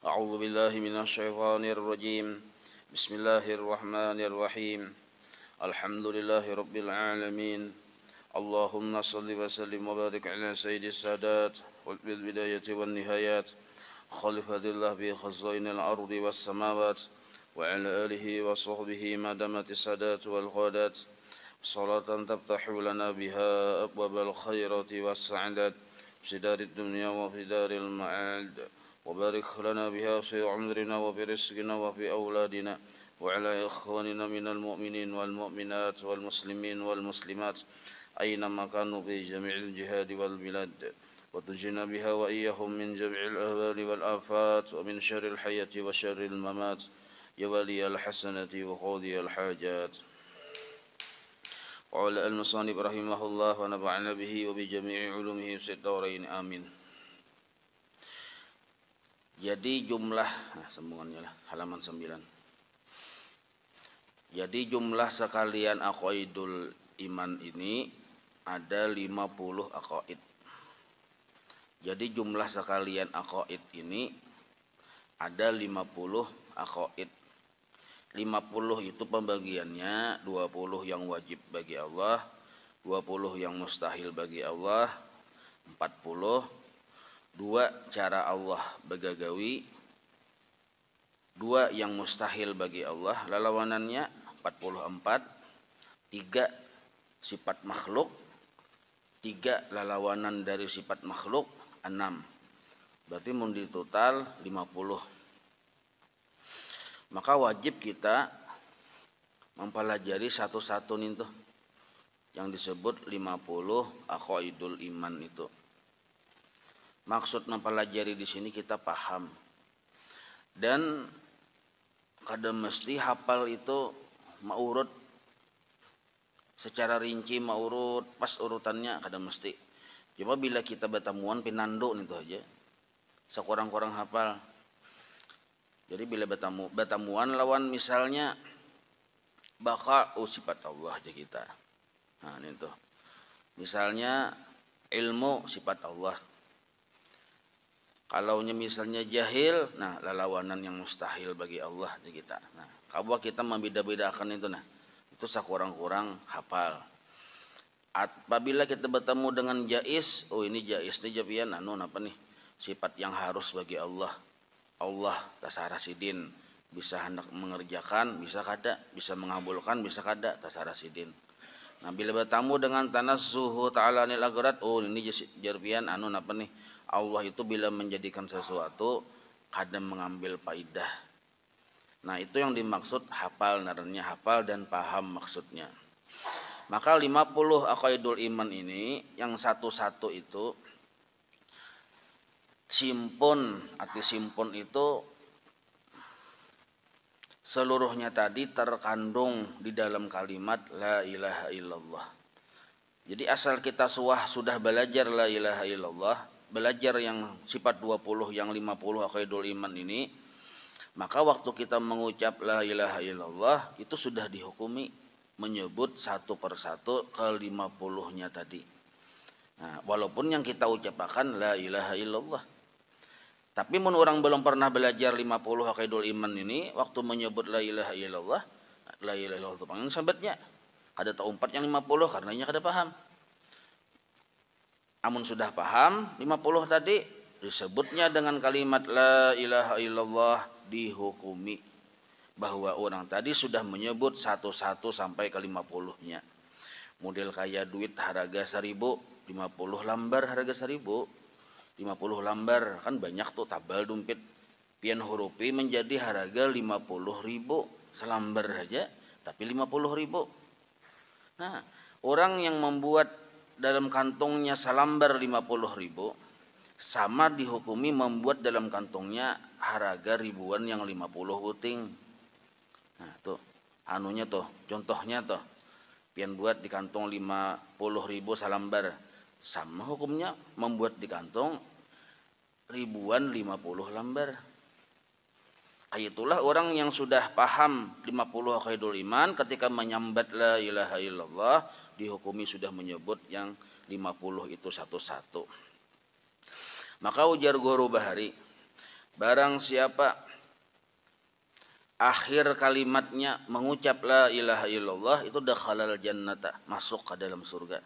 أعوذ بالله من الشيطان الرجيم. بسم الله الرحمن الرحيم. الحمد لله رب العالمين. اللهم صل وسلم وبارك على سيد السادات والبداية والنهايات خليفة الله في خزائن الأرض والسماوات وعلى آله وصحبه ما دامت السادات والقادات صلاة تفتح لنا بها أبواب الخيرات والسعادات في دار الدنيا وفي دار المعاد وبارك لنا بها في عمرنا وفي رزقنا وفي أولادنا وعلى إخواننا من المؤمنين والمؤمنات والمسلمين والمسلمات أينما كانوا في جميع الجهاد والبلاد وتجنا بها وإياهم من جميع الأهوال والآفات ومن شر الحياة وشر الممات يا ولي الحسنة وقاضي الحاجات. قال المصنف رحمه الله ونفعنا به وبجميع علومه في الدارين آمين. Jadi jumlah, sambungannya lah, halaman 9. Jadi jumlah sekalian aqaidul iman ini ada 50 aqaid. Jadi jumlah sekalian aqaid ini ada 50 aqaid. 50 itu pembagiannya, 20 yang wajib bagi Allah, 20 yang mustahil bagi Allah, 40 dua cara Allah begagawi, dua yang mustahil bagi Allah lalawanannya 44, tiga sifat makhluk, tiga lalawanan dari sifat makhluk 6. Berarti mun di total 50. Maka wajib kita mempelajari satu-satu nih tuh yang disebut 50 aqaidul iman itu. Maksud mempelajari di sini kita paham. Dan kada mesti hafal itu maurut secara rinci, maurut pas urutannya kada mesti. Cuma bila kita bertemuan pinando itu aja. Sekurang-kurang hafal. Jadi bila bertemuan lawan misalnya baka sifat Allah aja kita. Nah, ini tuh. Misalnya ilmu sifat Allah. Kalau misalnya jahil, nah lalawanan yang mustahil bagi Allah di kita. Nah, kalau kita membeda-bedakan itu, nah itu sekurang-kurang hafal. Apabila kita bertemu dengan jais, oh ini jais ini jabian, apa nih sifat yang harus bagi Allah. Allah tasara sidin, bisa hendak mengerjakan, bisa kada, bisa mengabulkan, bisa kada, tasara sidin. Nah bila bertemu dengan tanazzuhu ta'ala anil agharat, oh ini jabian apa nih? Allah itu bila menjadikan sesuatu kadang mengambil faidah. Nah itu yang dimaksud hafal, naranya hafal dan paham maksudnya. Maka 50 aqaidul iman ini yang satu-satu itu simpun, arti simpun itu seluruhnya tadi terkandung di dalam kalimat la ilaha illallah. Jadi asal kita sudah belajar la ilaha illallah, belajar yang sifat 20 yang 50 aqaidul iman ini, maka waktu kita mengucap la ilaha illallah itu sudah dihukumi menyebut satu persatu ke 50-nya tadi. Nah, walaupun yang kita ucapkan la ilaha illallah. Tapi mun orang belum pernah belajar 50 aqaidul iman ini, waktu menyebut la ilaha illallah itu panggil sahabatnya. Kada tahu 4 yang 50 karenanya kada paham. Amun sudah paham 50 tadi disebutnya dengan kalimat la ilaha illallah dihukumi bahwa orang tadi sudah menyebut satu-satu sampai ke 50-nya. Model kayak duit harga 1000, 50 lembar harga 1000, 50 lembar kan banyak tuh tabal dompet. Pian hurufi menjadi harga 50.000 selembar saja tapi 50.000. Nah, orang yang membuat dalam kantongnya selembar 50.000 sama dihukumi membuat dalam kantongnya harga ribuan yang 50 uting. Nah tuh anunya tuh contohnya tuh pian buat di kantong 50.000 selembar sama hukumnya membuat di kantong ribuan 50 lembar. Kayak itulah orang yang sudah paham 50 aqaidul iman ketika menyambat la ilaha illallah dihukumi sudah menyebut yang 50 itu satu-satu. Maka ujar Guru Bahari, barang siapa akhir kalimatnya mengucap la ilaha illallah itu dakhalal jannata, masuk ke dalam surga.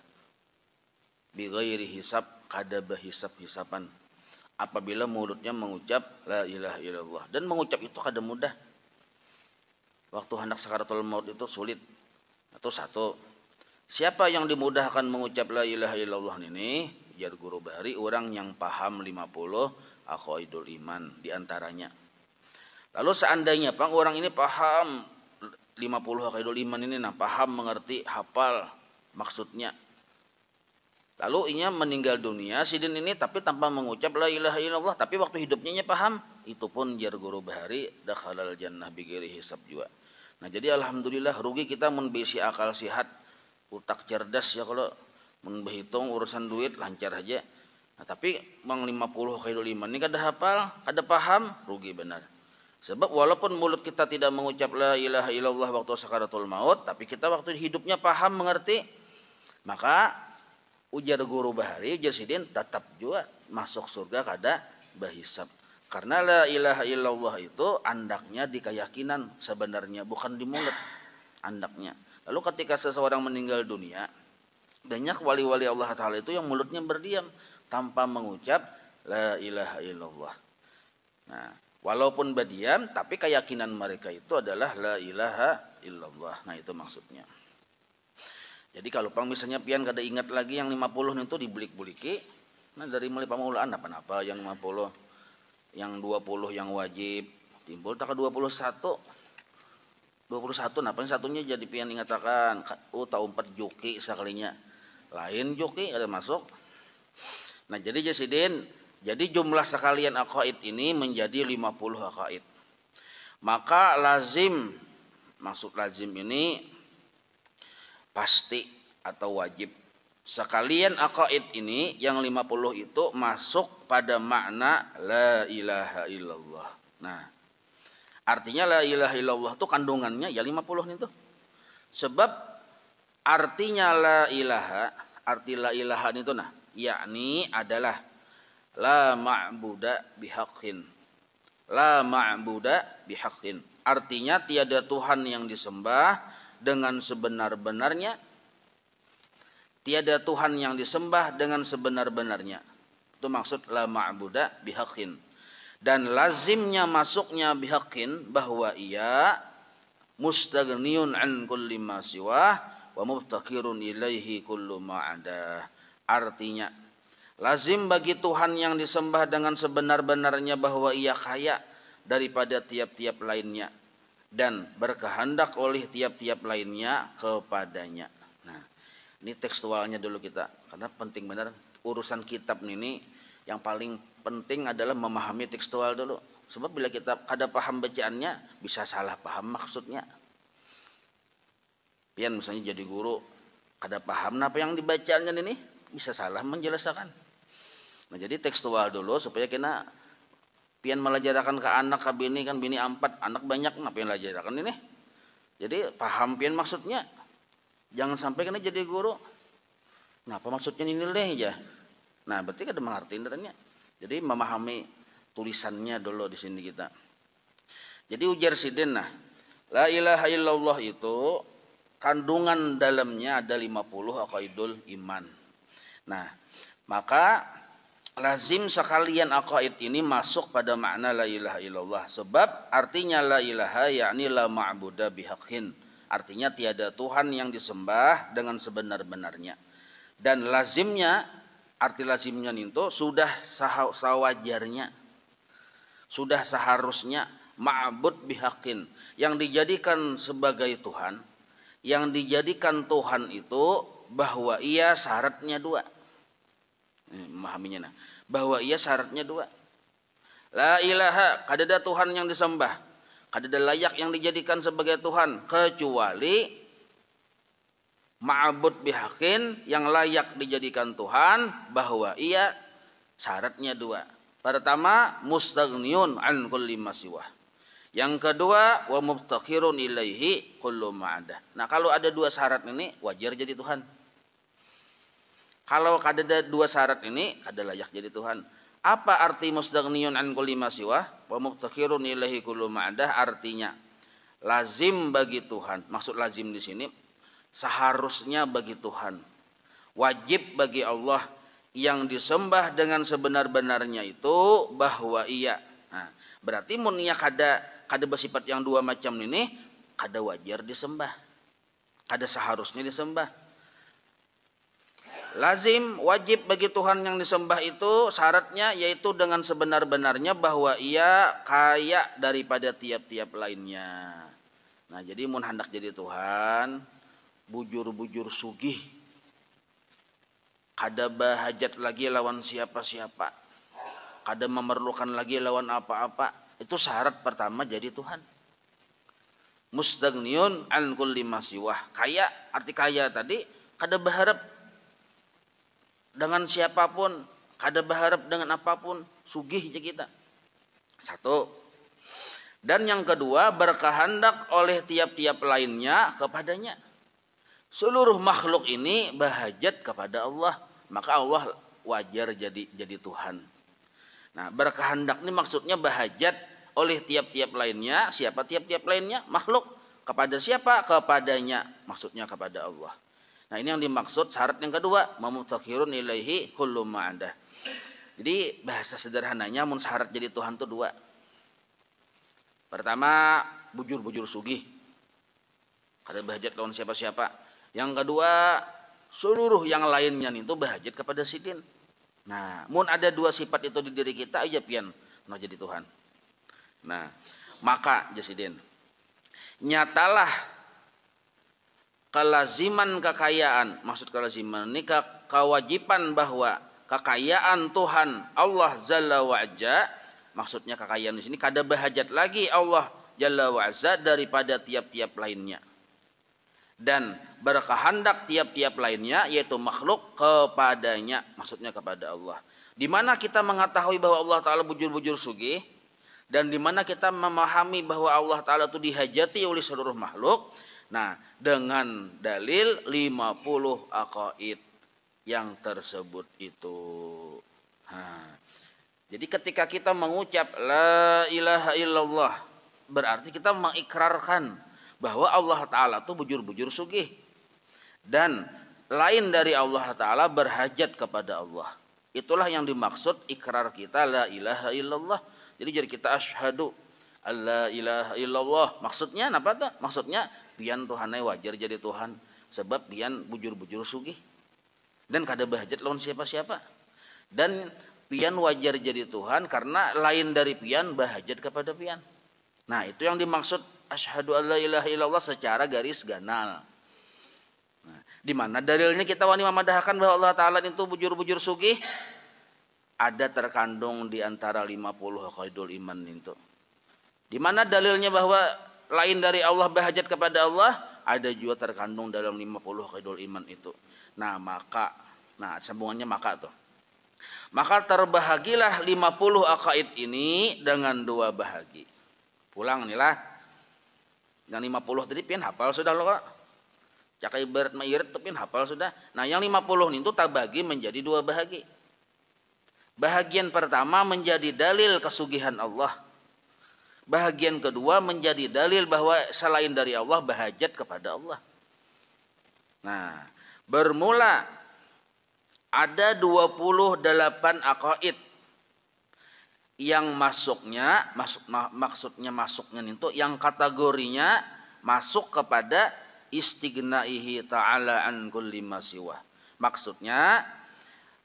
Bi ghairi hisab, kada berhisab-hisapan. Apabila mulutnya mengucap la ilaha illallah, dan mengucap itu kada mudah. Waktu hendak sakaratul maut itu sulit. Atau satu, siapa yang dimudahkan mengucap la ilaha illallah ini? Jar guru Bahari, orang yang paham 50 aqaidul iman diantaranya. Lalu seandainya orang ini paham 50 aqaidul iman ini, nah paham, mengerti, hafal maksudnya. Lalu inya meninggal dunia sidin ini tapi tanpa mengucap la ilaha illallah, tapi waktu hidupnya paham, itu pun jar guru Bahari dakhalal jannah bighairi hisab juga. Nah jadi alhamdulillah rugi kita mun bisi akal sihat, utak cerdas ya, kalau mun berhitung urusan duit lancar aja. Nah tapi mang 50 aqaidul iman ini kada hafal, kada paham, rugi benar. Sebab walaupun mulut kita tidak mengucap la ilaha illallah waktu sakaratul maut, tapi kita waktu hidupnya paham, mengerti, maka ujar guru Bahari, ujar sidin, tetap juga masuk surga kada berhisab. Karena la ilaha illallah itu andaknya di keyakinan sebenarnya, bukan di mulut andaknya. Lalu ketika seseorang meninggal dunia, banyak wali-wali Allah Ta'ala itu yang mulutnya berdiam tanpa mengucap la ilaha illallah. Nah, walaupun berdiam, tapi keyakinan mereka itu adalah la ilaha illallah. Nah itu maksudnya. Jadi kalau misalnya pian kada ingat lagi yang 50 itu dibelik-beliki, nah dari mulai pamulaan apa-apa yang 50, yang 20 yang wajib, timbul tak ke 21, napa satunya jadi pian ingatakan, tahu 4 juki sekalinya, lain juki ada masuk. Nah jadi jasidin, jadi jumlah sekalian aqaid ini menjadi 50 aqaid. Maka lazim, maksud lazim ini pasti atau wajib. Sekalian aqaid ini yang 50 itu masuk pada makna la ilaha illallah. Nah, artinya la ilaha illallah itu kandungannya ya 50 itu. Sebab artinya la ilaha, arti la ilaha itu nah, yakni adalah la ma'buda bihaqqin. La ma'buda bihaqqin. Artinya tiada Tuhan yang disembah dengan sebenar-benarnya. Tiada Tuhan yang disembah dengan sebenar-benarnya. Itu maksud la ma'buda bihaqqin. Dan lazimnya masuknya bihaqqin bahwa ia mustaghniyun an kulli ma siwah wa mubtakirun ilaihi kullu ma ada. Artinya lazim bagi Tuhan yang disembah dengan sebenar-benarnya bahwa ia kaya daripada tiap-tiap lainnya dan berkehendak oleh tiap-tiap lainnya kepadanya. Nah, ini tekstualnya dulu kita, karena penting benar urusan kitab ini yang paling penting adalah memahami tekstual dulu. Sebab bila kita kada paham bacaannya, bisa salah paham maksudnya. Pian misalnya jadi guru, kada paham apa yang dibacaannya ini, bisa salah menjelaskan. Nah jadi tekstual dulu supaya kena pian melajarakan ke anak, ke bini, kan bini 4, anak banyak, ngapain melajarakan ini. Jadi paham pian maksudnya. Jangan sampai kena jadi guru, ngapa maksudnya ini aja. Nah berarti kada mengerti intinya. Jadi memahami tulisannya dulu di sini kita. Jadi ujar sidin, nah la ilaha illallah itu kandungan dalamnya ada 50 aqaidul iman. Nah maka lazim sekalian aqaid ini masuk pada makna la ilaha illallah. Sebab artinya la ilaha yakni la ma'buda bihaqqin. Artinya tiada Tuhan yang disembah dengan sebenar-benarnya. Dan lazimnya, arti lazimnya itu sudah sawajarnya, sudah seharusnya ma'bud bihaqqin, yang dijadikan sebagai Tuhan, yang dijadikan Tuhan itu bahwa ia syaratnya 2. Memahaminya nah, bahwa ia syaratnya 2. La ilaha, kada ada Tuhan yang disembah, kada ada layak yang dijadikan sebagai Tuhan kecuali ma'bud bihaqqin, yang layak dijadikan Tuhan bahwa ia syaratnya 2. Pertama, mustaghniyun an kulli ma siwah. Yang kedua, wa mubtakhirun ilaihi kullu ma ada. Nah, kalau ada 2 syarat ini wajar jadi Tuhan. Kalau kada ada 2 syarat ini kada layak jadi Tuhan. Apa arti mustaghniyun an kulli ma siwa wa muftakhirun ilaihi kullu ma'dah? Artinya lazim bagi Tuhan. Maksud lazim di sini seharusnya bagi Tuhan. Wajib bagi Allah yang disembah dengan sebenar-benarnya itu bahwa ia. Nah, berarti mun nya kada bersifat yang dua macam ini, kada wajar disembah. Kada seharusnya disembah. Lazim, wajib bagi Tuhan yang disembah itu syaratnya yaitu dengan sebenar-benarnya bahwa ia kaya daripada tiap-tiap lainnya. Nah, jadi mun hendak jadi Tuhan, bujur-bujur sugih. Kada bahajat lagi lawan siapa-siapa. Kada memerlukan lagi lawan apa-apa. Itu syarat pertama jadi Tuhan. Mustaghniyun an kulli ma siwah. Kaya, arti kaya tadi kada berharap dengan siapapun, kada berharap dengan apapun, sugih je kita. Satu. Dan yang kedua, berkehendak oleh tiap-tiap lainnya kepadanya. Seluruh makhluk ini berhajat kepada Allah, maka Allah wajar jadi Tuhan. Nah, berkehendak ini maksudnya berhajat oleh tiap-tiap lainnya. Siapa tiap-tiap lainnya? Makhluk. Kepada siapa? Kepadanya. Maksudnya kepada Allah. Nah, ini yang dimaksud syarat yang kedua, mamutakhirun ilaihi kullu ma'adah. Jadi bahasa sederhananya mun syarat jadi Tuhan itu dua. Pertama, bujur-bujur sugih. Kada bahajat lawan siapa-siapa. Yang kedua, seluruh yang lainnya itu bahajat kepada sidin. Nah, mun ada dua sifat itu di diri kita aja pian mau jadi Tuhan. Nah, maka jasidin nyatalah kelaziman kekayaan, maksud kelaziman ini kewajiban bahwa kekayaan Tuhan Allah Jalla wa Azza, maksudnya kekayaan di sini kada bahajat lagi Allah Jalla wa Azza daripada tiap-tiap lainnya. Dan berkehendak tiap-tiap lainnya yaitu makhluk kepadanya, maksudnya kepada Allah. Di mana kita mengetahui bahwa Allah Ta'ala bujur-bujur sugih, dan di mana kita memahami bahwa Allah Ta'ala itu dihajati oleh seluruh makhluk. Nah, dengan dalil 50 aqaid yang tersebut itu. Nah, jadi ketika kita mengucap la ilaha illallah, berarti kita mengikrarkan bahwa Allah Ta'ala itu bujur-bujur sugih. Dan lain dari Allah Ta'ala berhajat kepada Allah. Itulah yang dimaksud ikrar kita la ilaha illallah. Jadi kita asyhadu alla ilaha illallah. Maksudnya apa tuh? Maksudnya pian Tuhannya wajar jadi Tuhan. Sebab pian bujur-bujur sugih. Dan kada bahajat lawan siapa-siapa. Dan pian wajar jadi Tuhan karena lain dari pian bahajat kepada pian. Nah, itu yang dimaksud asyhadu alla ilaha illallah secara garis ganal. Nah, di mana dalilnya kita wani memadahkan bahwa Allah Ta'ala itu bujur-bujur sugih? Ada terkandung di antara 50 aqaidul iman itu. Di mana dalilnya bahwa lain dari Allah bahajat kepada Allah? Ada juga terkandung dalam 50 aqaidul iman itu. Nah, sambungannya maka tuh. Maka terbahagilah 50 aqaid ini dengan dua bahagi. Pulang inilah. Yang 50 tadi pian hafal sudah loh kok. Cakai berat mayirat tapi hafal sudah. Nah, yang 50 itu terbagi menjadi dua bahagi. Bahagian pertama menjadi dalil kesugihan Allah. Bahagian kedua menjadi dalil bahwa selain dari Allah bahajat kepada Allah. Nah, bermula ada 28 aqaid yang maksudnya itu yang kategorinya masuk kepada istighnaihi ta'ala an kulli ma siwa. Maksudnya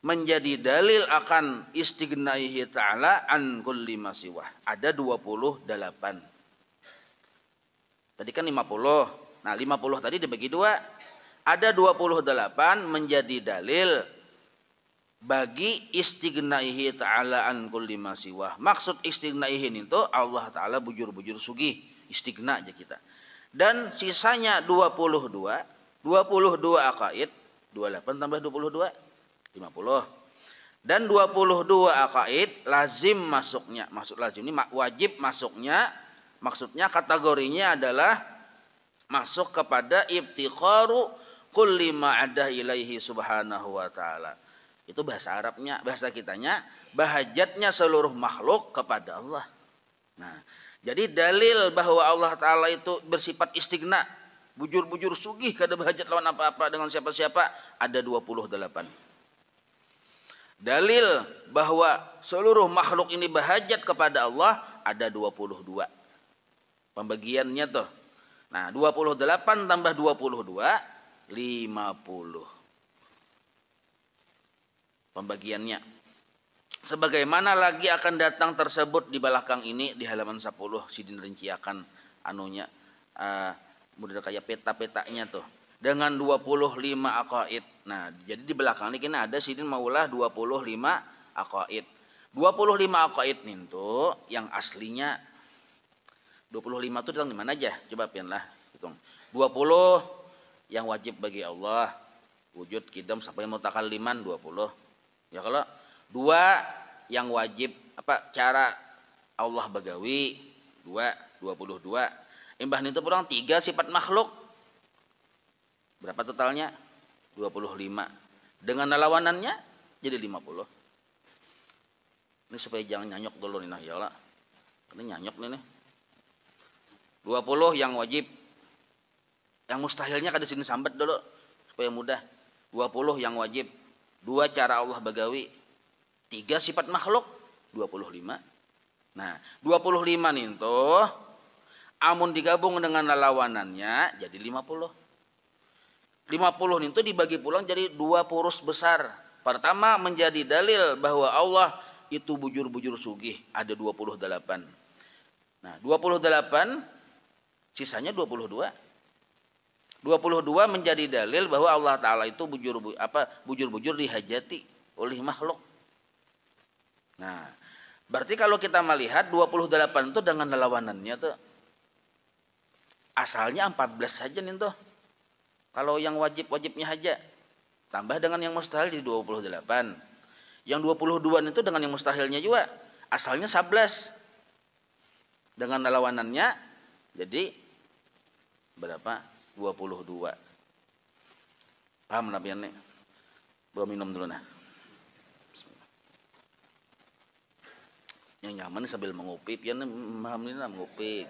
menjadi dalil akan istighnaihi ta'ala an kulli ma siwa. Ada 28. Tadi kan 50. Nah, 50 tadi dibagi dua. Ada 28 menjadi dalil bagi istighnaihi ta'ala an kulli ma siwa. Maksud istighnaihi itu Allah Ta'ala bujur-bujur sugih. Istighna aja kita. Dan sisanya 22 aqaid. 28 tambah 22. 50. Dan 22 aqaid lazim masuknya. Maksud lazim ini wajib masuknya. Maksudnya kategorinya adalah masuk kepada ibtiqaru kulli ma'adah ilaihi subhanahu wa ta'ala. Itu bahasa Arabnya, bahasa kitanya bahajatnya seluruh makhluk kepada Allah. Nah, jadi dalil bahwa Allah Ta'ala itu bersifat istighna, bujur-bujur sugih kada bahajat lawan apa-apa dengan siapa-siapa, ada 28. Dalil bahwa seluruh makhluk ini bahajat kepada Allah ada 22. Pembagiannya tuh. Nah, 28 tambah 22, 50. Pembagiannya. Sebagaimana lagi akan datang tersebut di belakang ini di halaman 10 sidin rinciakan anunya mudah kayak peta-petanya tuh dengan 25 aqaid. Nah, jadi di belakang ini kena ada sidin maulah 25 aqaid. 25 aqaid itu yang aslinya 25 itu datang di mana aja? Coba pianlah hitung. 20 yang wajib bagi Allah, wujud, qidam sampai mutakalliman 20. Ya kalau 2 yang wajib apa cara Allah bagawi 22. Imbah itu pulang 3 sifat makhluk. Berapa totalnya? 25. Dengan lawanannya jadi 50. Ini supaya jangan nyanyok dulu nih nah ya Allah. Ini nyanyok nih. 20 yang wajib. Yang mustahilnya kada sini sambat dulu supaya mudah. 20 yang wajib. 2 cara Allah bagawi. 3 sifat makhluk. 25. Nah, 25 nih tuh amun digabung dengan lawanannya jadi 50. 50 nih tuh dibagi pulang jadi 2 purus besar. Pertama menjadi dalil bahwa Allah itu bujur-bujur sugih. Ada 28. Nah, 28 sisanya 22. 22 menjadi dalil bahwa Allah Ta'ala itu bujur-bujur dihajati oleh makhluk. Nah, berarti kalau kita melihat 28 itu dengan lawanannya tuh asalnya 14 saja nih tuh. Kalau yang wajib-wajibnya aja tambah dengan yang mustahil jadi 28. Yang 22 itu dengan yang mustahilnya juga asalnya 11. Dengan lawanannya jadi berapa? 22. Paham lah pian nih? Bawa minum dulu nah. Bismillah. Yang nyaman sambil mengopi pian paham nih lah mengopi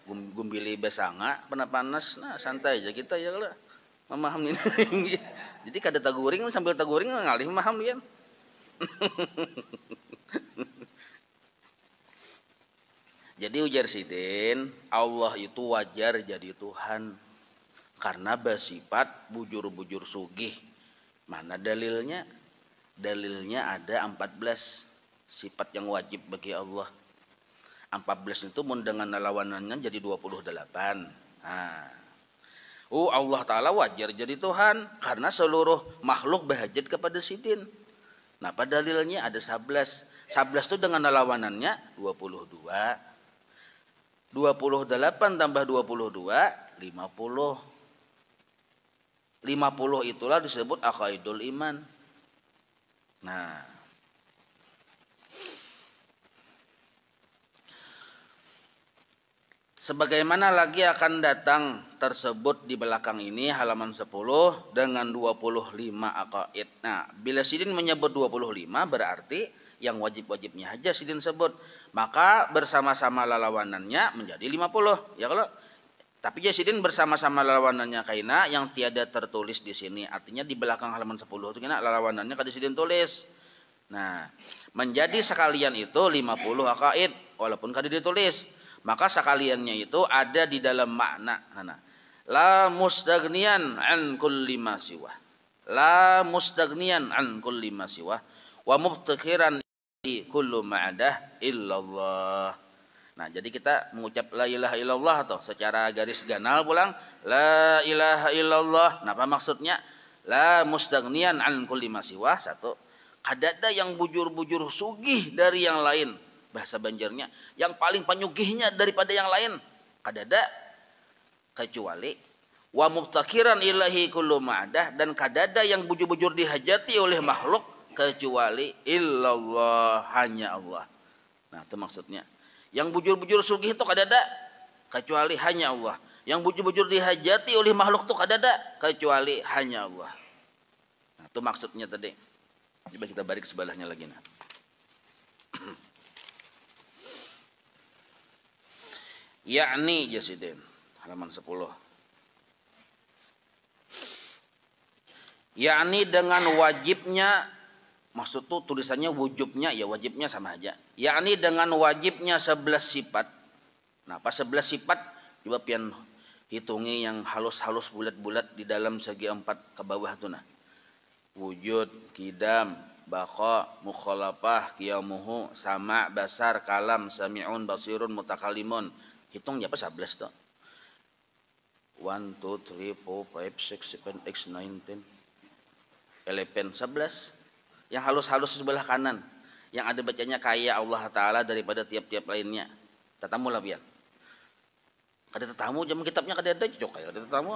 gumbili besanga pernah panas nah santai aja kita ya kalau memahami ini. Jadi kada taguring sambil taguring ngalih memaham pian. Jadi ujar sidin Allah itu wajar jadi Tuhan. Karena bersifat bujur-bujur sugih. Mana dalilnya? Dalilnya ada 14 sifat yang wajib bagi Allah. 14 itu dengan lawanannya jadi 28. Nah. Allah Ta'ala wajar jadi Tuhan. Karena seluruh makhluk bahajat kepada sidin. Nah pada dalilnya ada 11. 11 itu dengan lawanannya 22. 28 tambah 22, 50. 50 itulah disebut aqaidul iman. Nah. Sebagaimana lagi akan datang tersebut di belakang ini halaman 10 dengan 25 aqaid. Nah, bila sidin menyebut 25 berarti yang wajib-wajibnya aja sidin sebut. Maka bersama-sama lawanannya menjadi 50. Ya kalau tapi jasidin bersama-sama lawanannya kaina yang tiada tertulis di sini. Artinya di belakang halaman 10 itu kena lawanannya kada sidin tulis. Nah, menjadi sekalian itu 50 aqaid walaupun kada ditulis. Maka sekaliannya itu ada di dalam makna. Nah, la mustagnian an kulli ma siwa. La mustagnian an kulli ma siwa wa mubtakhiran kullu ma'adah illallah. Nah, jadi kita mengucap la ilaha illallah atau secara garis ganal pulang la ilaha illallah. Nah, apa maksudnya? La mustagnian an kulli ma siwa. Satu, kadada yang bujur-bujur sugih dari yang lain. Bahasa Banjarnya, yang paling penyugihnya daripada yang lain. Kadada kecuali wa mubtakiran ilahi kullu ma'adah dan kadada yang bujur-bujur dihajati oleh makhluk kecuali illallah, hanya Allah. Nah, itu maksudnya. Yang bujur-bujur sugih itu kadada kecuali hanya Allah. Yang bujur-bujur dihajati oleh makhluk itu kadada kecuali hanya Allah. Nah, itu maksudnya tadi. Coba kita balik sebelahnya lagi nah. Yakni jasidin halaman 10. Yakni dengan wajibnya, maksud tuh tulisannya wujubnya, ya wajibnya sama aja. Yakni dengan wajibnya 11 sifat. Nah, pas 11 sifat coba pian hitungi yang halus-halus bulat-bulat di dalam segi 4 ke bawah tuh nah. Wujud, qidam, baqa, mukhalafah, qiyamuhu, sama', basar, kalam, sami'un, basirun, mutakallimun. Hitung apa 11 tuh. 1 2 3 4 5 6 7 8 9 10 11 yang halus-halus sebelah kanan yang ada bacanya kaya Allah Ta'ala daripada tiap-tiap lainnya. Tatamu lah biar kada tetamu jam kitabnya kada ada cocok kaya kada tetamu.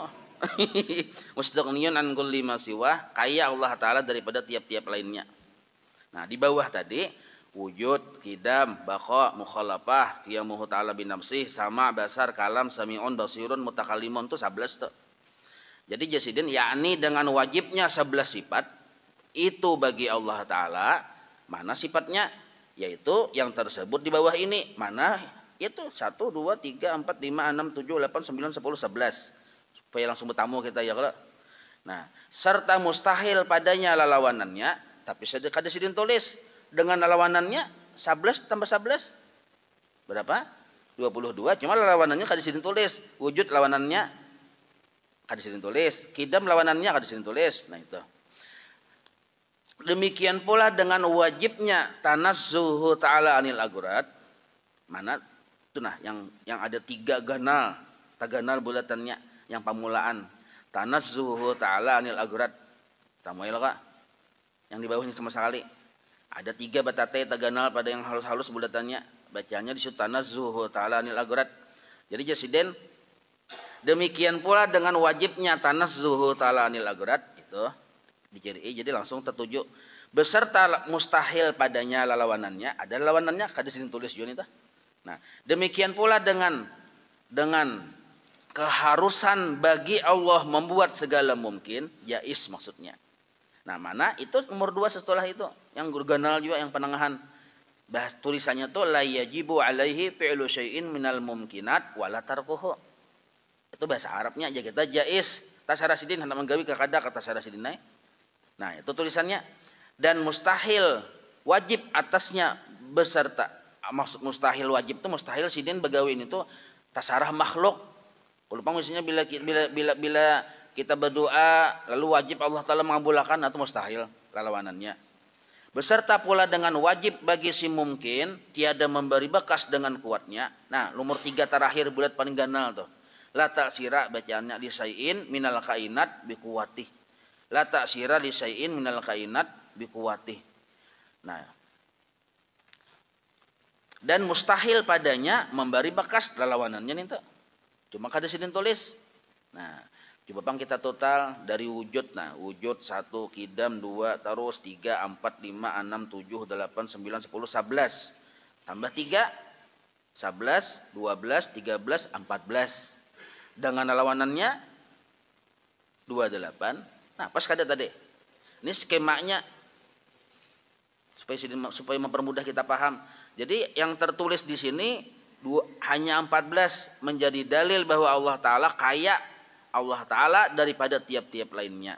Mustaqniyun an kulli ma siwa, kaya Allah Ta'ala daripada tiap-tiap lainnya. Nah, di bawah tadi wujud, qidam, baqa, mukhalafah, qiyamuhu ta'ala binafsih, sama, basar, kalam, sami'un, basirun, mutakallimun itu 11 tuh. Jadi jasidin yakni dengan wajibnya 11 sifat itu bagi Allah Ta'ala. Mana sifatnya? Yaitu yang tersebut di bawah ini. Mana? Itu 1, 2, 3, 4, 5, 6, 7, 8, 9, 10, 11. Supaya langsung bertamu kita ya kalau. Nah, serta mustahil padanya lawanannya, tapi kada sidin tulis dengan lawanannya 11 tambah 11 berapa? 22. Cuma lawanannya kada sidin tulis. Wujud lawanannya kada sidin tulis. Qidam lawanannya kada sidin tulis. Nah itu. Demikian pula dengan wajibnya tanazzuhu ta'ala anil agurat. Mana itu nah yang ada 3 ganal, taganal bulatannya yang pamulaan. Tanazzuhu ta'ala anil agurat. Tamuil Kak. Yang di bawahnya sama sekali. Ada 3 batate taganal pada yang halus-halus bulatannya. Bacanya di situ tanazzuhu ta'ala anil agurat. Jadi jasiden demikian pula dengan wajibnya tanazzuhu ta'ala anil agurat itu diciri. Jadi langsung tertuju beserta mustahil padanya lawanannya. Ada lawanannya kada sini tulis Junita. Nah, demikian pula dengan keharusan bagi Allah membuat segala mungkin, jais maksudnya. Nah, mana itu nomor 2 setelah itu yang ganal juga yang penengahan. Bahas tulisannya tuh la yajibu alaihi fi'lu syai'in minal mumkinat wala tarkuhu. Itu bahasa Arabnya aja kita jais. Tasarasidin hendak menggawi ke kada kata tasarasidin naik. Nah, itu tulisannya dan mustahil wajib atasnya beserta. Maksud mustahil wajib itu mustahil sidin begawin itu tasarah makhluk. Kalau misalnya bila kita berdoa lalu wajib Allah Ta'ala mengabulkan atau mustahil lawanannya. Beserta pula dengan wajib bagi si mungkin tiada memberi bekas dengan kuatnya. Nah, nomor 3 terakhir bulat paling ganal tuh. La ta'sira bacaannya li syai'in minal kainat bi quwwati. La ta'sira li syai'in minal kainat bi quwwati. Nah, dan mustahil padanya memberi bekas lawanannya nih tuh. Cuma kada sidin tulis. Nah, coba bang kita total dari wujud. Nah, wujud 1, qidam 2, terus 3, 4, 5, 6, 7, 8, 9, 10, 11. Tambah 3, 11, 12, 13, 14. Dengan lawanannya 28. Nah, pas kada tadi. Ini skemanya supaya mempermudah kita paham. Jadi yang tertulis di sini hanya 14 menjadi dalil bahwa Allah Ta'ala kaya Allah Ta'ala daripada tiap-tiap lainnya.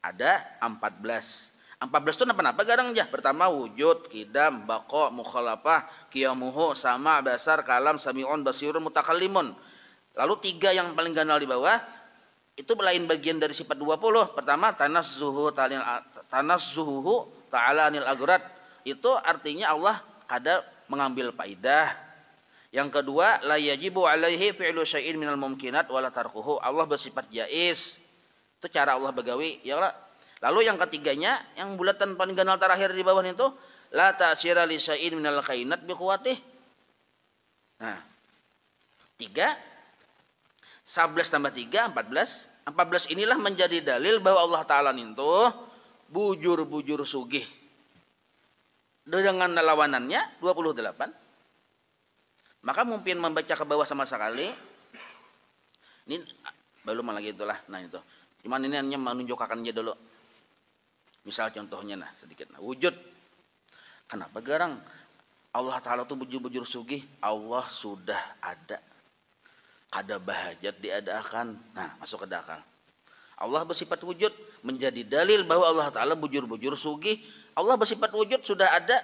Ada 14. 14 itu apa-apa garang aja. Pertama wujud, qidam, baqa, mukhalafah, qiyamuhu, sama, basar, kalam, sami'un, basirun, mutakallimun. Lalu 3 yang paling ganal di bawah itu lain bagian dari sifat 20. Pertama tanazzuhu ta'ala anil agurat. Itu artinya Allah kada mengambil faidah. Yang kedua, la yajibu alaihi fi'lu syai'in minal mumkinat wala tarkuhu. Allah bersifat jais. Itu cara Allah begawi, ya Allah. Lalu yang ketiganya, yang bulatan paling ganal terakhir di bawah itu, la ta'sira li syai'in minal kainat bi quwwatih. Nah, 3 11 tambah 3 14. 14 inilah menjadi dalil bahwa Allah Ta'ala itu bujur-bujur sugih. Dengan lawanannya 28. Maka mungkin membaca ke bawah sama sekali. Ini belum lagi itulah. Nah itu. Cuman ini hanya menunjukkannya dulu. Misal contohnya nah sedikit nah, wujud. Kenapa garang? Allah Ta'ala tuh bujur-bujur sugih. Allah sudah ada. Kada bahajat diadakan. Nah, masuk ke akal. Allah bersifat wujud menjadi dalil bahwa Allah Ta'ala bujur-bujur sugih. Allah bersifat wujud sudah ada.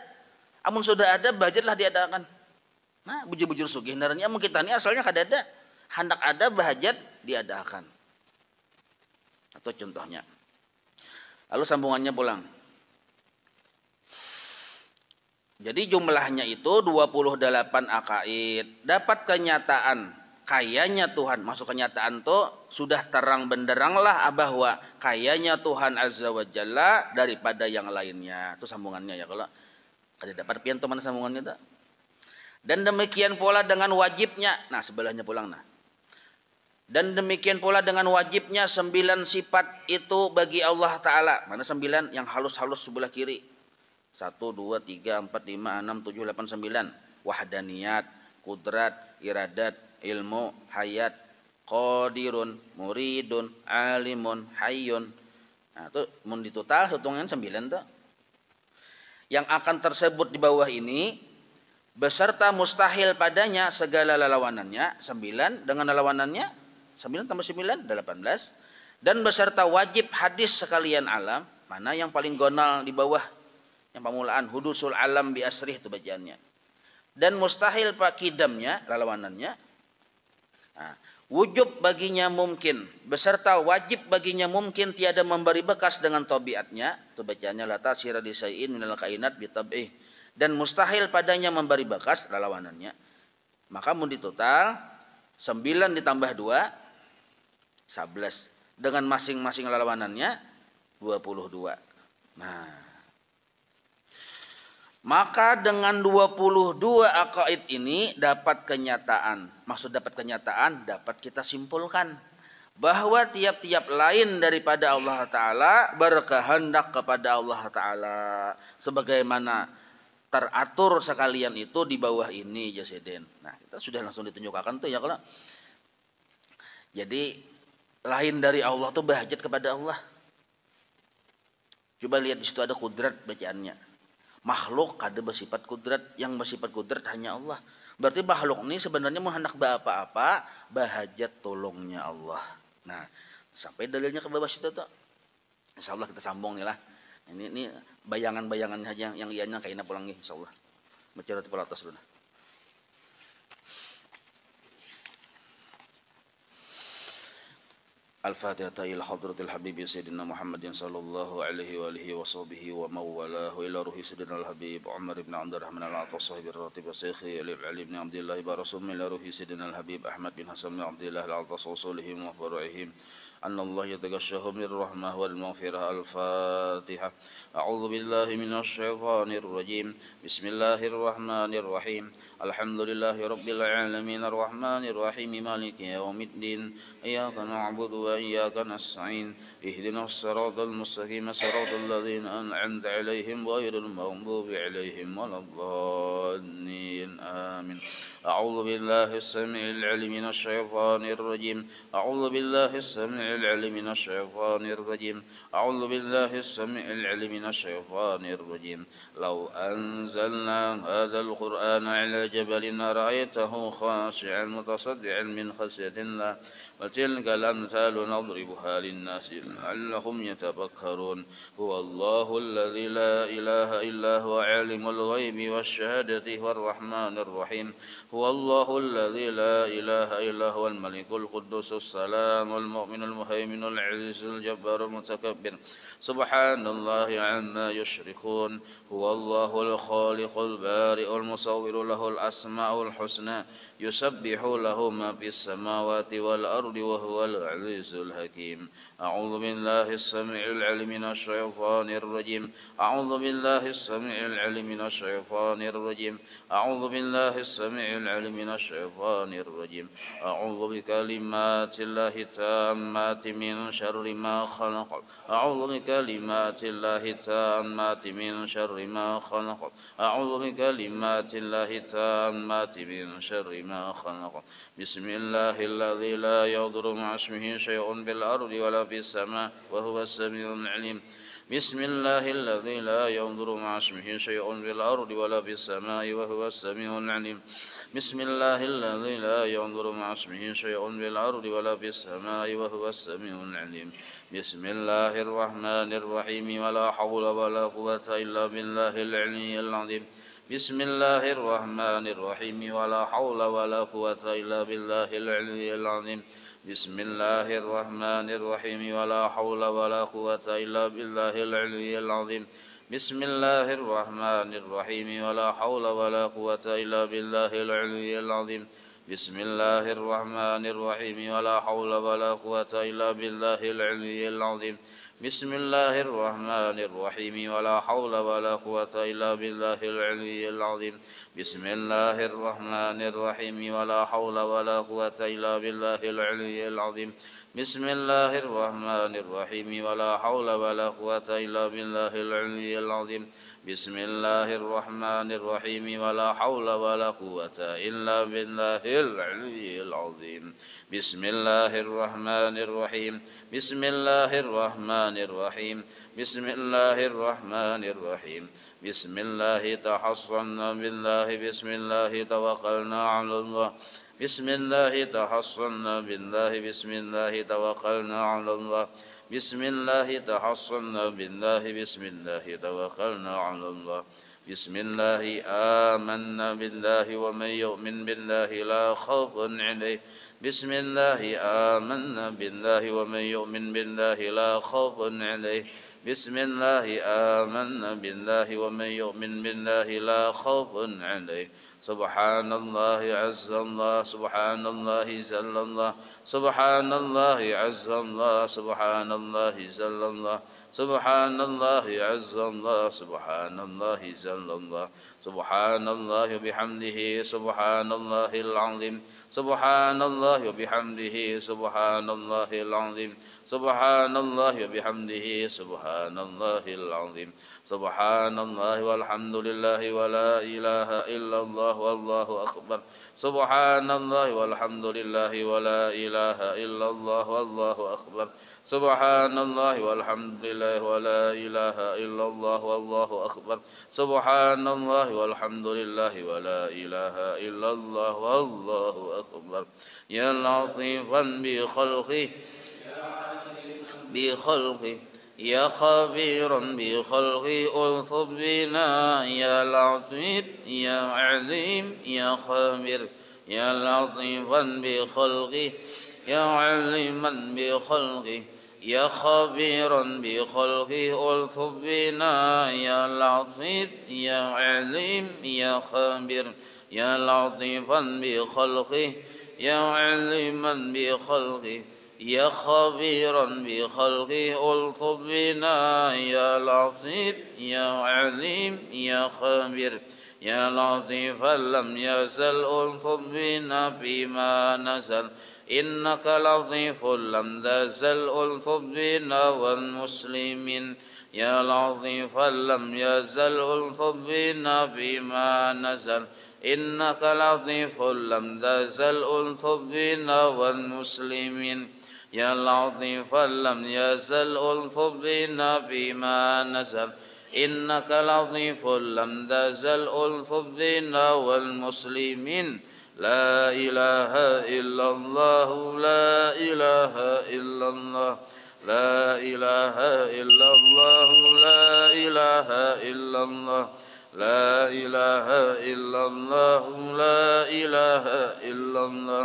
Amun sudah ada bahajatlah diadakan. Nah, bujur-bujur sugih. Naranya mungkin tani asalnya kada ada. Hendak ada bahajat diadakan. Atau contohnya. Lalu sambungannya pulang. Jadi jumlahnya itu 28 akaid. Dapat kenyataan kayanya Tuhan. Masuk kenyataan tuh sudah terang benderang lah bahwa kayanya Tuhan Azza wa Jalla daripada yang lainnya. Itu sambungannya ya. Kalau ada dapat pian teman sambungannya tak? Dan demikian pula dengan wajibnya. Nah sebelahnya pulang nah. Dan demikian pula dengan wajibnya 9 sifat itu bagi Allah Ta'ala. Mana 9? Yang halus-halus sebelah kiri. 1, 2, 3, 4, 5, 6, 7, 8, 9. Wahdaniyat, kudrat, iradat, ilmu, hayat, qadirun, muridun, alimun, hayyun. Nah itu mun ditotal hitungan 9 tuh. Yang akan tersebut di bawah ini beserta mustahil padanya segala lawanannya 9 dengan lawanannya 9 tambah 9 18 dan beserta wajib hadis sekalian alam. Mana yang paling gonal di bawah? Yang pamulaan hudusul alam bi asrih itu bacaannya. Dan mustahil pakidamnya lawanannya. Nah, wujub baginya mungkin beserta wajib baginya mungkin tiada memberi bekas dengan tabiatnya. Itu bacaannya la tasira di syai'in minal kainat bi tab'ih. Dan mustahil padanya memberi bekas lawanannya. Maka mun ditotal 9 ditambah 2 11 dengan masing-masing lawanannya 22. Nah, maka dengan 22 akaid ini dapat kenyataan. Maksud dapat kenyataan, dapat kita simpulkan bahwa tiap-tiap lain daripada Allah Ta'ala berkehendak kepada Allah Ta'ala. Sebagaimana teratur sekalian itu di bawah ini Jaseden. Nah kita sudah langsung ditunjukkan tuh ya kalau. Jadi lain dari Allah tuh bahajat kepada Allah. Coba lihat di situ ada kudrat bacaannya. Makhluk kada bersifat kudrat, yang bersifat kudrat hanya Allah. Berarti makhluk ini sebenarnya mau hendak apa-apa, bahajat tolongnya Allah. Nah, sampai dalilnya ke bawah situ tuh. Insyaallah kita sambung nih lah. Ini bayangan-bayangannya aja yang ianya kayaknya pulang nih insyaallah. Baca di atas dulu. Al-Fatihah ila hadratil habib Sayyidina Muhammadin sallallahu alaihi wa alihi wa sahbihi wa mawalahu ila ruhi Sayyidina al-Habib Umar ibn Abdurrahman al-Atas sahibir ratib wa Syekhi Ali ibn Abdullah Ibarasum ila ruhi Sayyidina al-Habib Ahmad bin Hasan bin Abdullah al-Atas wa sulihim wa faru'ihim أن الله يتغشاهم بالرحمة والمغفرة. الفاتحة. أعوذ بالله من الشيطان الرجيم. بسم الله الرحمن الرحيم. الحمد لله رب العالمين الرحمن الرحيم مالك يوم الدين إياك نعبد وإياك نستعين اهدنا الصراط المستقيم صراط الذين أنعمت عليهم غير المغضوب عليهم ولا الضالين آمين. أعوذ بالله السميع العليم من الشيطان الرجيم. أعوذ بالله السميع العليم من الشيطان الرجيم. أعوذ بالله السميع العليم من الشيطان الرجيم. لو أنزلنا هذا القرآن على جبل رأيته خاشعا متصدعا من خشية الله وتلك الأمثال نضربها للناس لعلهم يتفكرون. هو الله الذي لا إله إلا هو عالم الغيب والشهادة والرحمن الرحيم. هو الله الذي لا إله إلا هو الملك القدوس السلام المؤمن المهيمن العزيز الجبار المتكبر. سبحان الله عما يشركون. هو الله الخالق البارئ المصور له الأسماء الحسنى يسبح له ما في السماوات والأرض وهو العزيز الحكيم. أعوذ بالله السميع العليم من الشيطان الرجيم. أعوذ بالله السميع العليم من الشيطان الرجيم. أعوذ بالله السميع العليم من الشيطان الرجيم. أعوذ بكلمات الله التامات من شر ما خلق. أعوذ بكلمات الله التامات من شر ما خلق. أعوذ بكلمات الله التامات من شر ما خلق. بسم الله الذي لا يضر مع اسمه شيء في الأرض ولا في السماء وهو السميع العليم. بسم الله الذي لا يضر مع اسمه شيء في الأرض ولا في السماء وهو السميع العليم بسم الله الذي لا يضر مع اسمه شيء في الأرض ولا في السماء وهو السميع العليم بسم الله الرحمن الرحيم ولا حول ولا قوة إلا بالله العلي العظيم بسم الله الرحمن الرحيم ولا حول ولا قوة إلا بالله العلي العظيم بسم الله الرحمن الرحيم ولا حول ولا قوة إلا بالله العلي العظيم بسم الله الرحمن الرحيم ولا حول ولا قوة إلا بالله العلي العظيم بسم الله الرحمن الرحيم ولا حول ولا قوة إلا بالله العلي العظيم بسم الله الرحمن الرحيم ولا حول ولا قوة إلا بالله العلي العظيم بسم الله الرحمن الرحيم ولا حول ولا قوة إلا بالله العلي العظيم بسم الله الرحمن الرحيم ولا حول ولا قوة إلا بالله العلي العظيم بسم الله الرحمن الرحيم ولا حول ولا قوة إلا بالله العلي العظيم بسم الله الرحمن الرحيم بسم الله الرحمن الرحيم بسم الله الرحمن الرحيم بسم الله تحصنا بالله بسم الله توكلنا على الله بسم الله تحصنا بالله بسم الله توكلنا على الله بسم الله تحصنا بالله بسم الله توكلنا على الله بسم الله آمنا بالله ومن يؤمن بالله لا خوف عليه بسم الله آمنا بالله ومن يؤمن بالله لا خوف عليه بسم الله آمنا بالله ومن يؤمن بالله لا خوف عليه سبحان الله عز الله سبحان الله جل الله سبحان الله عز الله سبحان الله جل الله سبحان الله عز الله سبحان الله جل الله سبحان الله بحمده سبحان الله العظيم سبحان الله وبحمده سبحان الله العظيم سبحان الله وبحمده سبحان الله العظيم سبحان الله والحمد لله ولا إله إلا الله والله أكبر سبحان الله والحمد لله ولا إله إلا الله والله أكبر سبحان الله والحمد لله ولا إله إلا الله والله أكبر سبحان الله والحمد لله ولا إله إلا الله والله أكبر يا لطيفا بخلقه يا خبيرا بخلقه ألطف بنا يا لطيف يا عليم يا خبير يا لطيفا بخلقه يا عليما بخلقه يا خبيرا بخلقه ألطف بنا يا لطيف يا عليم يا خبير يا لطيفا بخلقه يا عليما بخلقه يا خبيرا بخلقه ألطف بنا يا لطيف يا عليم يا خبير يا لطيفا لم يزل ألطف بنا فيما نزل إنك لطيف لم تزل ألطف بنا والمسلمين يا لطيفا لم يزل ألطف بنا فيما نزل إنك لطيف لم تزل ألطف بنا والمسلمين يا لطيفا لم يزل ألطف بنا فيما نزل إنك لطيف لم تزل ألطف بنا والمسلمين لا إله إلا الله لا إله إلا الله لا إله إلا الله لا إله إلا الله لا إله إلا الله لا إله إلا الله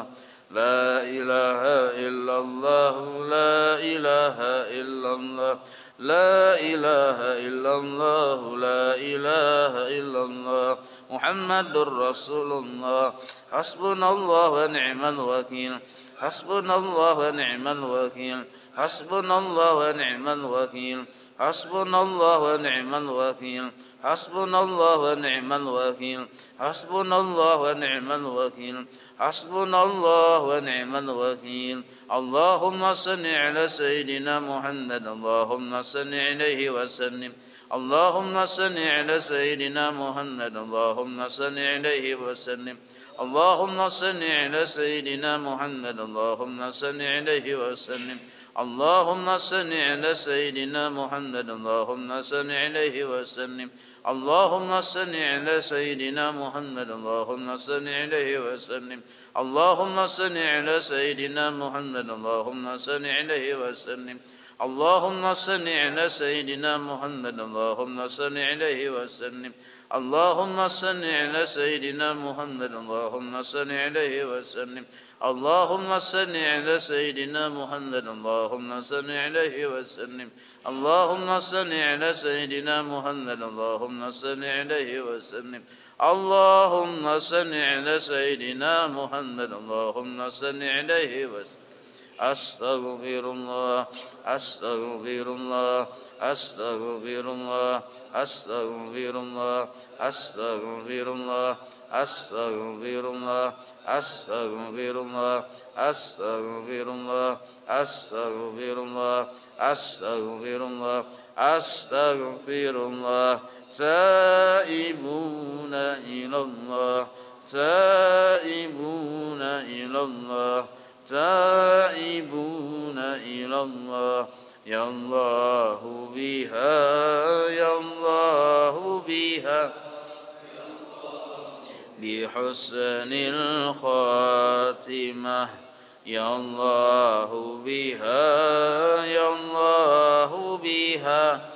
لا إله إلا الله لا إله إلا الله لا إله إلا الله لا إله إلا الله محمد رسول الله حسبنا الله ونعم الوكيل حسبنا الله ونعم الوكيل حسبنا الله ونعم الوكيل حسبنا الله ونعم الوكيل حسبنا الله ونعم الوكيل حسبنا الله ونعم الوكيل حسبنا الله ونعم الوكيل اللهم صل على سيدنا محمد اللهم صل عليه وسلم اللهم صل على سيدنا محمد اللهم صل عليه وسلم اللهم صل على سيدنا محمد اللهم صل عليه وسلم اللهم صل على سيدنا محمد اللهم صل عليه وسلم اللهم صل على سيدنا محمد اللهم صل عليه وسلم اللهم صل على سيدنا محمد اللهم صل عليه وسلم اللهم صل على سيدنا محمد اللهم صل عليه وسلم اللهم صل على سيدنا محمد اللهم صل عليه وسلم اللهم صل على سيدنا محمد اللهم صل عليه وسلم اللهم صل على سيدنا محمد اللهم صل عليه وسلم اللهم صل على سيدنا محمد اللهم صل عليه وسلم أستغفر الله أستغفر الله أستغفر الله أستغفر الله أستغفر الله أستغفر الله أستغفر الله أستغفر الله أستغفر الله أستغفر الله أستغفر الله تائبون إلى الله تائبون إلى الله تائبون إلى الله يا الله بها يا الله بها بحسن الخاتمة يا الله بها يا الله بها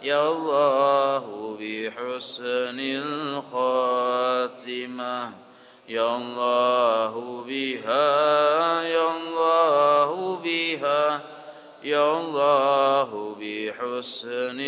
يا الله بحسن الخاتمة يا الله بها يا الله بها يا الله بحسن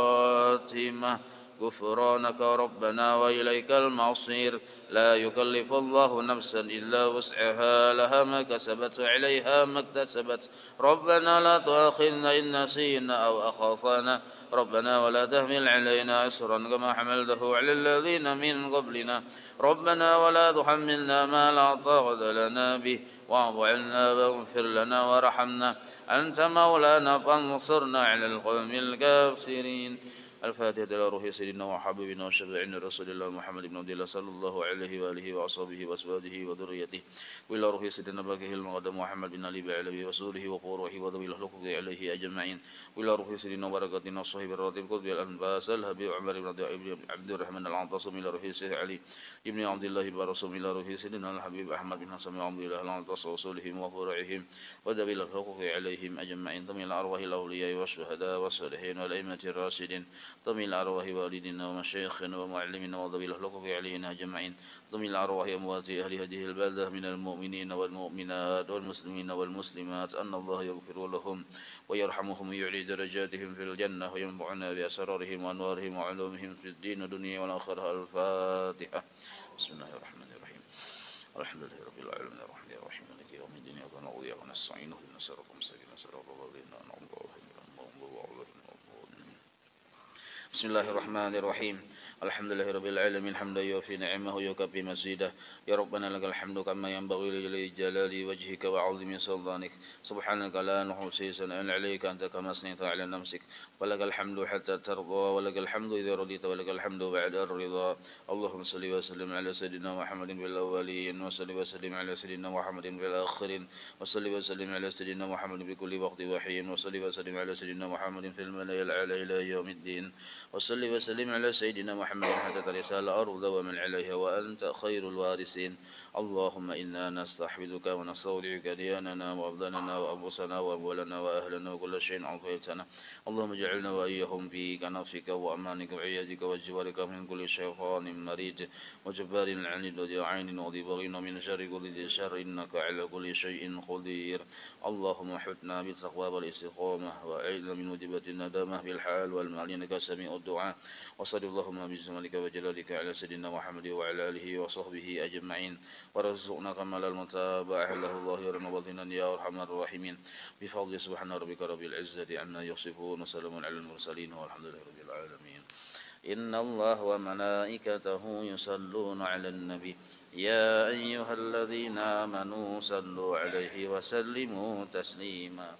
الخاتمة غفرانك ربنا وإليك المصير لا يكلف الله نفسا إلا وسعها لها ما كسبت وعليها ما اكتسبت ربنا لا تؤاخذنا إن نسينا أو أخطأنا ربنا ولا تحمل علينا إصرا كما حملته على الذين من قبلنا ربنا ولا تحملنا ما لا طاقة لنا به واعف عنا واغفر لنا وارحمنا أنت مولانا فانصرنا على القوم الكافرين الفاتحة إلى روح سيدنا وحبيبنا وشفيعنا رسول الله محمد بن عبد الله صلى الله عليه وآله وأصحابه وأزواجه وذريته وإلى روح سيدنا باقيه المقدم محمد بن علي بعلوي وسوره وقوره وذوي الحقوق عليه أجمعين وإلى روح سيدنا بركاتنا الصحيح الراتب قطب الأنفاس الهبي عمر بن عبد الرحمن العنتصم إلى روح سيدنا علي ابن عبد الله البرسوم إلى روح سيدنا الحبيب أحمد بن حسن عبد الله العنتصم وصولهم وفرعهم وذوي الحقوق عليهم أجمعين ضمن أرواح الأولياء والشهداء والصالحين والأئمة الراشدين ضمن أرواح والدنا ومشايخنا ومعلمنا وذوي الحقوق علينا أجمعين ضمن أرواح أموات أهل هذه البلدة من المؤمنين والمؤمنات والمسلمين والمسلمات أن الله يغفر لهم ويرحمهم ويعلي درجاتهم في الجنة وينفعنا بأسرارهم وأنوارهم وعلومهم في الدين والدنيا والآخرة الفاتحة بسم الله الرحمن الرحيم الحمد لله رب العالمين الرحمن الرحيم مالك يوم الدين إياك نعبد وإياك نستعين اهدنا الصراط المستقيم صراط الذين أنعمت عليهم بسم الله الرحمن الرحيم الحمد لله رب العالمين حمدا يوفي نعمه ويكفي مزيده يا ربنا لك الحمد كما ينبغي لجلال وجهك وعظيم سلطانك سبحانك لا نحصي ثناء عليك أنت كما أثنيت على نفسك ولك الحمد حتى ترضى ولك الحمد إذا رضيت ولك الحمد بعد الرضا اللهم صل وسلم على سيدنا محمد في الأولين وصل وسلم على سيدنا محمد في الآخرين وصل وسلم على سيدنا محمد في كل وقت وحين وصل وسلم على سيدنا محمد في الملأ الأعلى إلى يوم الدين وصل وسلم على سيدنا محمد حتى ترث الأرض ومن عليها وأنت خير الوارثين اللهم إنا نستحفظك ونستودعك دياننا وأبداننا وأنفسنا وأموالنا وأهلنا وكل شيء أعطيتنا اللهم اجعلنا وإياهم في كنفك وأمانك وعيادك وجوارك من كل شيطان مريد وجبار عنيد وذي عين وذي بغي ومن شر كل ذي شر إنك على كل شيء قدير اللهم احفظنا بالتقوى والاستقامة وأعذنا من موجبات الندامة بالحال والمال إنك سميع الدعاء وصل اللهم بجمالك وجلالك على سيدنا محمد وعلى آله وصحبه أجمعين ورزقنا كمال المتابعة له ظاهرا وباطنا يا أرحم الراحمين بفضل سبحان ربك رب العزة عما يصفون وسلام على المرسلين والحمد لله رب العالمين إن الله وملائكته يصلون على النبي يا أيها الذين آمنوا صلوا عليه وسلموا تسليما